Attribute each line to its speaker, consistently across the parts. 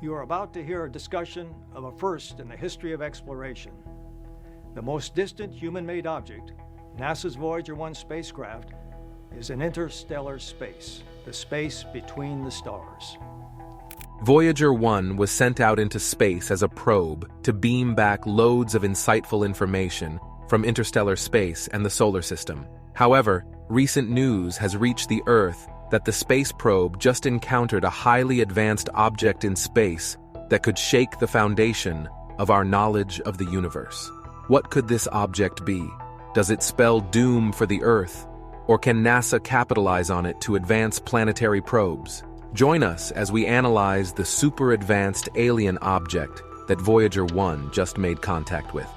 Speaker 1: You are about to hear a discussion of a first in the history of exploration. The most distant human-made object, NASA's Voyager 1 spacecraft, is in interstellar space, the space between the stars.
Speaker 2: Voyager 1 was sent out into space as a probe to beam back loads of insightful information from interstellar space and the solar system. However, recent news has reached the Earth that the space probe just encountered a highly advanced object in space that could shake the foundation of our knowledge of the universe. What could this object be? Does it spell doom for the Earth? Or can NASA capitalize on it to advance planetary probes? Join us as we analyze the super-advanced alien object that Voyager 1 just made contact with.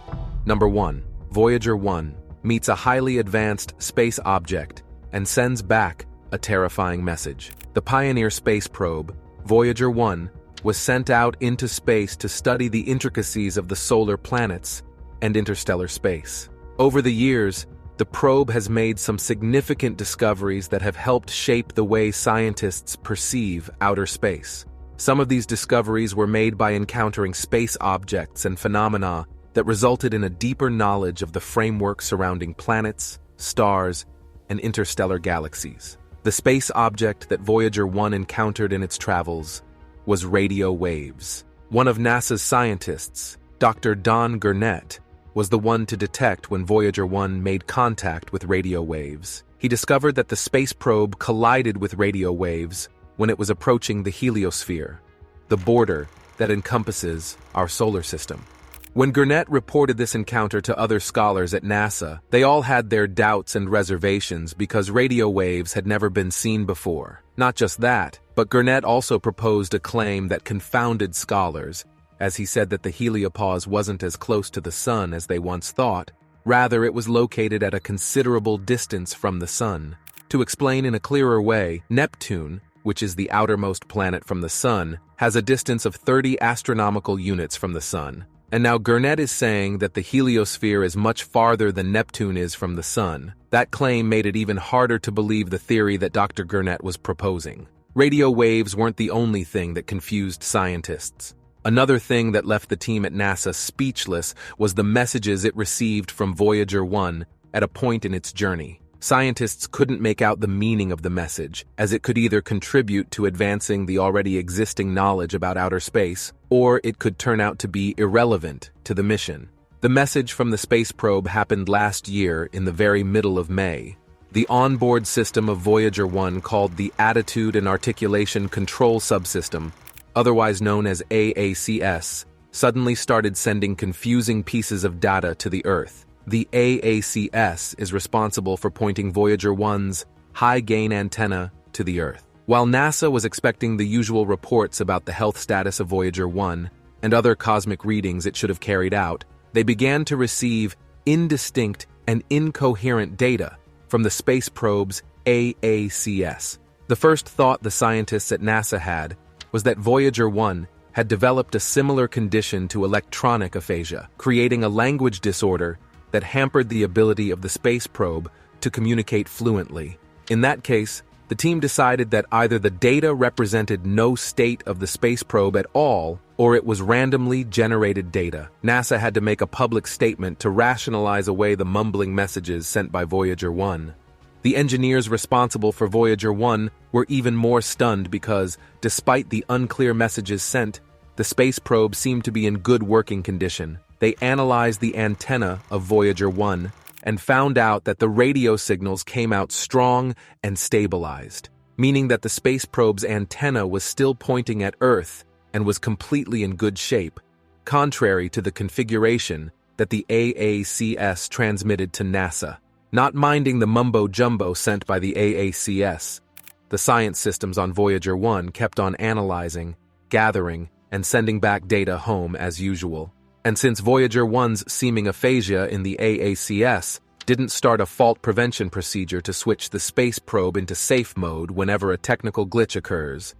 Speaker 2: Number 1. Voyager 1 meets a highly advanced space object and sends back a terrifying message. The Pioneer space probe, Voyager 1, was sent out into space to study the intricacies of the solar planets and interstellar space. Over the years, the probe has made some significant discoveries that have helped shape the way scientists perceive outer space. Some of these discoveries were made by encountering space objects and phenomena that resulted in a deeper knowledge of the framework surrounding planets, stars, and interstellar galaxies. The space object that Voyager 1 encountered in its travels was radio waves. One of NASA's scientists, Dr. Don Gurnett, was the one to detect when Voyager 1 made contact with radio waves. He discovered that the space probe collided with radio waves when it was approaching the heliosphere, the border that encompasses our solar system. When Gurnett reported this encounter to other scholars at NASA, they all had their doubts and reservations because radio waves had never been seen before. Not just that, but Gurnett also proposed a claim that confounded scholars, as he said that the heliopause wasn't as close to the Sun as they once thought. Rather, it was located at a considerable distance from the Sun. To explain in a clearer way, Neptune, which is the outermost planet from the Sun, has a distance of 30 astronomical units from the Sun. And now Gurnett is saying that the heliosphere is much farther than Neptune is from the Sun. That claim made it even harder to believe the theory that Dr. Gurnett was proposing. Radio waves weren't the only thing that confused scientists. Another thing that left the team at NASA speechless was the messages it received from Voyager 1 at a point in its journey. Scientists couldn't make out the meaning of the message, as it could either contribute to advancing the already existing knowledge about outer space, or it could turn out to be irrelevant to the mission. The message from the space probe happened last year in the very middle of May. The onboard system of Voyager 1, called the Attitude and Articulation Control Subsystem, otherwise known as AACS, suddenly started sending confusing pieces of data to the Earth. The AACS is responsible for pointing Voyager 1's high-gain antenna to the Earth. While NASA was expecting the usual reports about the health status of Voyager 1 and other cosmic readings it should have carried out, they began to receive indistinct and incoherent data from the space probe's AACS. The first thought the scientists at NASA had was that Voyager 1 had developed a similar condition to electronic aphasia, creating a language disorder that hampered the ability of the space probe to communicate fluently. In that case, the team decided that either the data represented no state of the space probe at all, or it was randomly generated data. NASA had to make a public statement to rationalize away the mumbling messages sent by Voyager 1. The engineers responsible for Voyager 1 were even more stunned because, despite the unclear messages sent, the space probe seemed to be in good working condition. They analyzed the antenna of Voyager 1 and found out that the radio signals came out strong and stabilized, meaning that the space probe's antenna was still pointing at Earth and was completely in good shape, contrary to the configuration that the AACS transmitted to NASA. Not minding the mumbo-jumbo sent by the AACS, the science systems on Voyager 1 kept on analyzing, gathering, and sending back data home as usual. And since Voyager 1's seeming aphasia in the AACS didn't start a fault prevention procedure to switch the space probe into safe mode whenever a technical glitch occurs,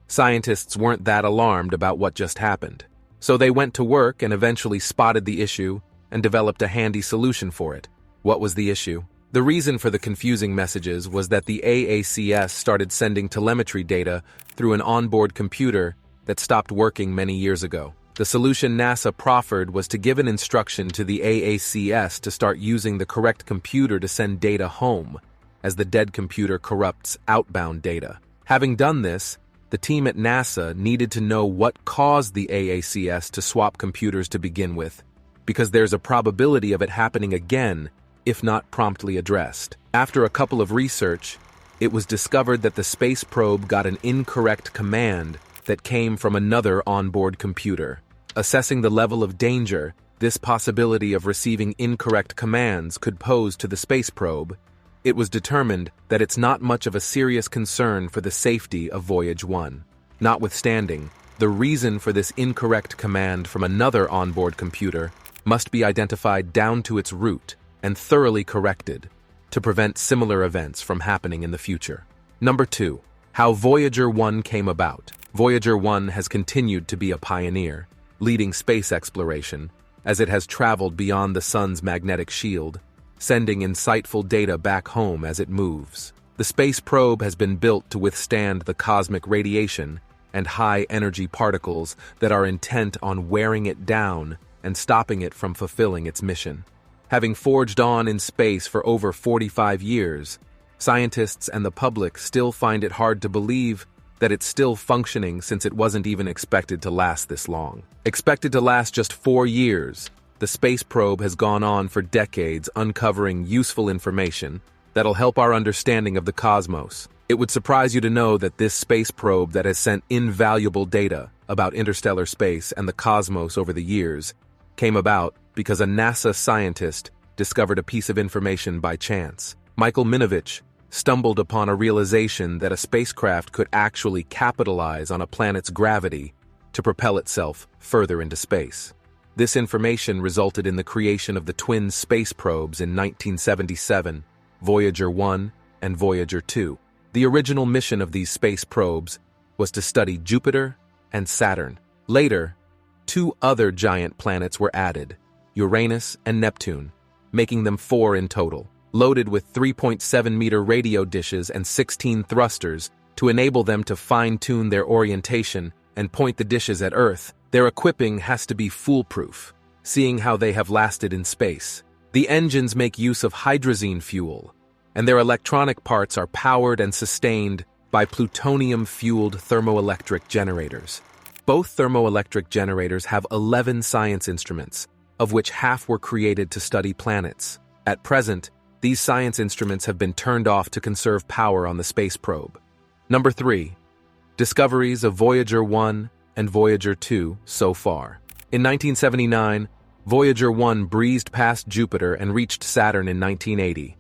Speaker 2: scientists weren't that alarmed about what just happened. So they went to work and eventually spotted the issue and developed a handy solution for it. What was the issue? The reason for the confusing messages was that the AACS started sending telemetry data through an onboard computer that stopped working many years ago. The solution NASA proffered was to give an instruction to the AACS to start using the correct computer to send data home, as the dead computer corrupts outbound data. Having done this, the team at NASA needed to know what caused the AACS to swap computers to begin with, because there's a probability of it happening again if not promptly addressed. After a couple of research, it was discovered that the space probe got an incorrect command that came from another onboard computer. Assessing the level of danger this possibility of receiving incorrect commands could pose to the space probe, it was determined that it's not much of a serious concern for the safety of Voyager 1. Notwithstanding, the reason for this incorrect command from another onboard computer must be identified down to its root and thoroughly corrected to prevent similar events from happening in the future. Number 2. How Voyager 1 came about. Voyager 1 has continued to be a pioneer, leading space exploration, as it has traveled beyond the sun's magnetic shield, sending insightful data back home as it moves. The space probe has been built to withstand the cosmic radiation and high-energy particles that are intent on wearing it down and stopping it from fulfilling its mission. Having forged on in space for over 45 years, scientists and the public still find it hard to believe that it's still functioning since it wasn't even expected to last this long. Expected to last just 4 years, the space probe has gone on for decades uncovering useful information that'll help our understanding of the cosmos. It would surprise you to know that this space probe that has sent invaluable data about interstellar space and the cosmos over the years came about because a NASA scientist discovered a piece of information by chance. Michael Minovich stumbled upon a realization that a spacecraft could actually capitalize on a planet's gravity to propel itself further into space. This information resulted in the creation of the twin space probes in 1977, Voyager 1 and Voyager 2. The original mission of these space probes was to study Jupiter and Saturn. Later, 2 other giant planets were added, Uranus and Neptune, making them 4 in total, loaded with 3.7-meter radio dishes and 16 thrusters to enable them to fine-tune their orientation and point the dishes at Earth. Their equipping has to be foolproof, seeing how they have lasted in space. The engines make use of hydrazine fuel, and their electronic parts are powered and sustained by plutonium-fueled thermoelectric generators. Both thermoelectric generators have 11 science instruments, of which half were created to study planets. At present, these science instruments have been turned off to conserve power on the space probe. Number 3. Discoveries of Voyager 1 and Voyager 2 so far. In 1979, Voyager 1 breezed past Jupiter and reached Saturn in 1980.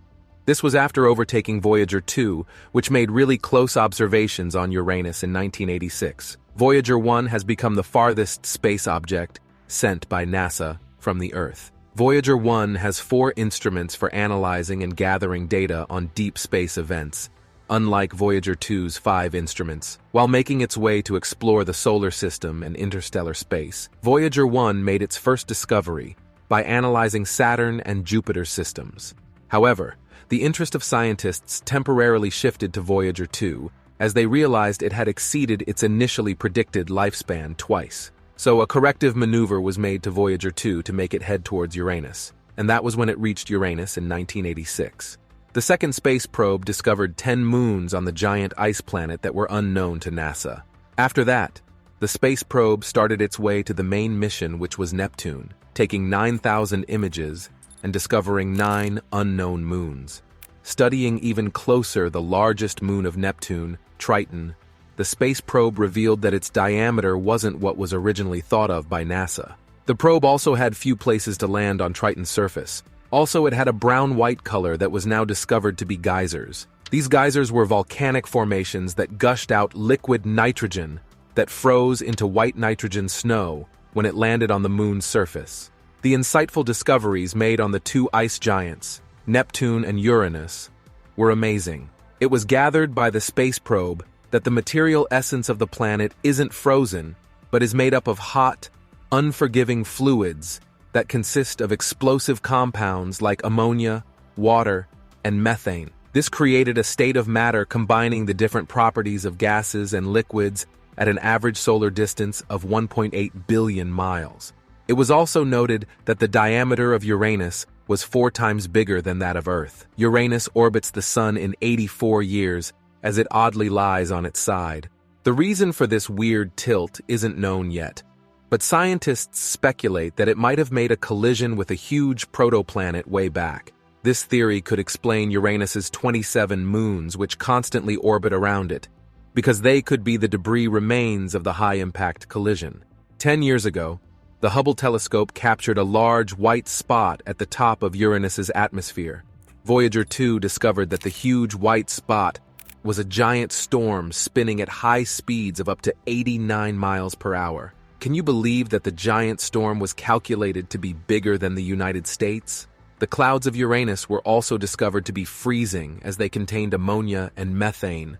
Speaker 2: This was after overtaking Voyager 2, which made really close observations on Uranus in 1986. Voyager 1 has become the farthest space object sent by NASA from the Earth. Voyager 1 has 4 instruments for analyzing and gathering data on deep space events, unlike Voyager 2's 5 instruments. While making its way to explore the solar system and interstellar space, Voyager 1 made its first discovery by analyzing Saturn and Jupiter systems. However, the interest of scientists temporarily shifted to Voyager 2 as they realized it had exceeded its initially predicted lifespan twice. So a corrective maneuver was made to Voyager 2 to make it head towards Uranus, and that was when it reached Uranus in 1986. The second space probe discovered 10 moons on the giant ice planet that were unknown to NASA. After that, the space probe started its way to the main mission, which was Neptune, taking 9,000 images and discovering 9 unknown moons. Studying even closer the largest moon of Neptune, Triton, the space probe revealed that its diameter wasn't what was originally thought of by NASA. The probe also had few places to land on Triton's surface. Also, it had a brown-white color that was now discovered to be geysers. These geysers were volcanic formations that gushed out liquid nitrogen that froze into white nitrogen snow when it landed on the moon's surface. The insightful discoveries made on the 2 ice giants, Neptune and Uranus, were amazing. It was gathered by the space probe that the material essence of the planet isn't frozen, but is made up of hot, unforgiving fluids that consist of explosive compounds like ammonia, water, and methane. This created a state of matter combining the different properties of gases and liquids at an average solar distance of 1.8 billion miles. It was also noted that the diameter of Uranus was 4 times bigger than that of Earth. Uranus orbits the Sun in 84 years, as it oddly lies on its side. The reason for this weird tilt isn't known yet, but scientists speculate that it might have made a collision with a huge protoplanet way back. This theory could explain Uranus's 27 moons which constantly orbit around it, because they could be the debris remains of the high-impact collision. 10 years ago, the Hubble telescope captured a large white spot at the top of Uranus's atmosphere. Voyager 2 discovered that the huge white spot was a giant storm spinning at high speeds of up to 89 miles per hour. Can you believe that the giant storm was calculated to be bigger than the United States? The clouds of Uranus were also discovered to be freezing as they contained ammonia and methane.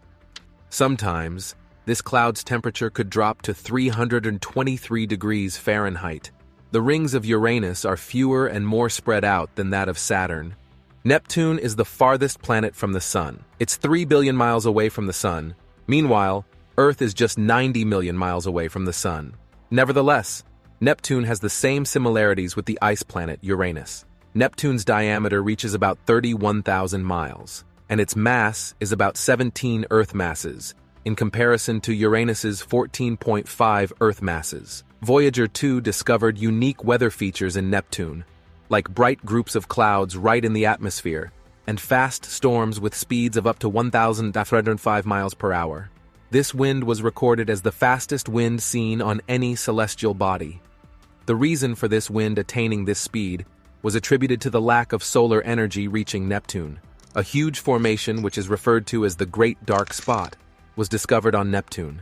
Speaker 2: Sometimes, this cloud's temperature could drop to 323 degrees Fahrenheit. The rings of Uranus are fewer and more spread out than that of Saturn. Neptune is the farthest planet from the Sun. It's 3 billion miles away from the Sun. Meanwhile, Earth is just 90 million miles away from the Sun. Nevertheless, Neptune has the same similarities with the ice planet Uranus. Neptune's diameter reaches about 31,000 miles, and its mass is about 17 Earth masses, in comparison to Uranus's 14.5 Earth masses. Voyager 2 discovered unique weather features in Neptune, like bright groups of clouds right in the atmosphere, and fast storms with speeds of up to 1,305 miles per hour. This wind was recorded as the fastest wind seen on any celestial body. The reason for this wind attaining this speed was attributed to the lack of solar energy reaching Neptune. A huge formation, which is referred to as the Great Dark Spot, was discovered on Neptune.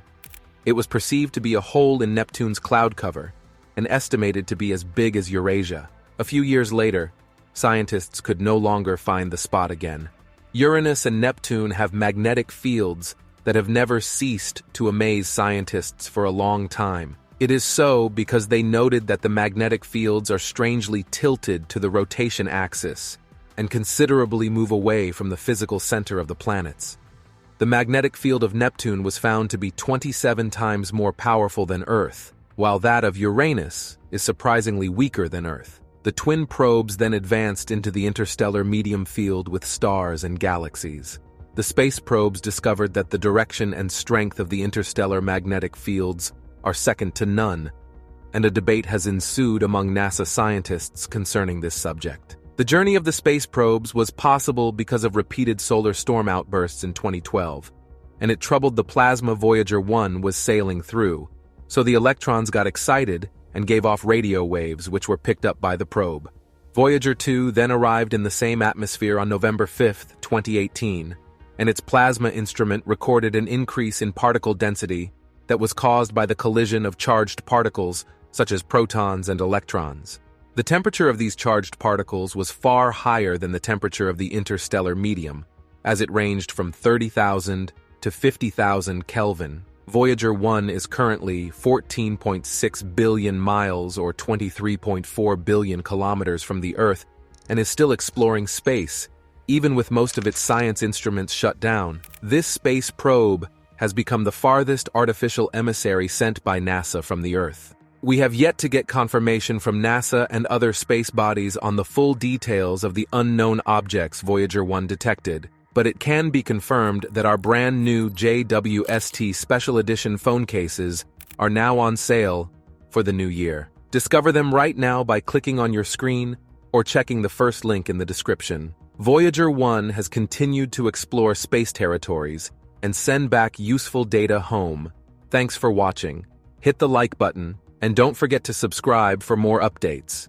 Speaker 2: It was perceived to be a hole in Neptune's cloud cover, and estimated to be as big as Eurasia. A few years later, scientists could no longer find the spot again. Uranus and Neptune have magnetic fields that have never ceased to amaze scientists for a long time. It is so because they noted that the magnetic fields are strangely tilted to the rotation axis and considerably move away from the physical center of the planets. The magnetic field of Neptune was found to be 27 times more powerful than Earth, while that of Uranus is surprisingly weaker than Earth. The twin probes then advanced into the interstellar medium field with stars and galaxies. The space probes discovered that the direction and strength of the interstellar magnetic fields are second to none, and a debate has ensued among NASA scientists concerning this subject. The journey of the space probes was possible because of repeated solar storm outbursts in 2012, and it troubled the plasma Voyager 1 was sailing through, so the electrons got excited and gave off radio waves which were picked up by the probe. Voyager 2 then arrived in the same atmosphere on November 5, 2018, and its plasma instrument recorded an increase in particle density that was caused by the collision of charged particles such as protons and electrons. The temperature of these charged particles was far higher than the temperature of the interstellar medium, as it ranged from 30,000 to 50,000 Kelvin. Voyager 1 is currently 14.6 billion miles or 23.4 billion kilometers from the Earth and is still exploring space, even with most of its science instruments shut down. This space probe has become the farthest artificial emissary sent by NASA from the Earth. We have yet to get confirmation from NASA and other space bodies on the full details of the unknown objects Voyager 1 detected, but it can be confirmed that our brand new JWST Special Edition phone cases are now on sale for the new year. Discover them right now by clicking on your screen or checking the first link in the description. Voyager 1 has continued to explore space territories and send back useful data home. Thanks for watching. Hit the like button, and don't forget to subscribe for more updates.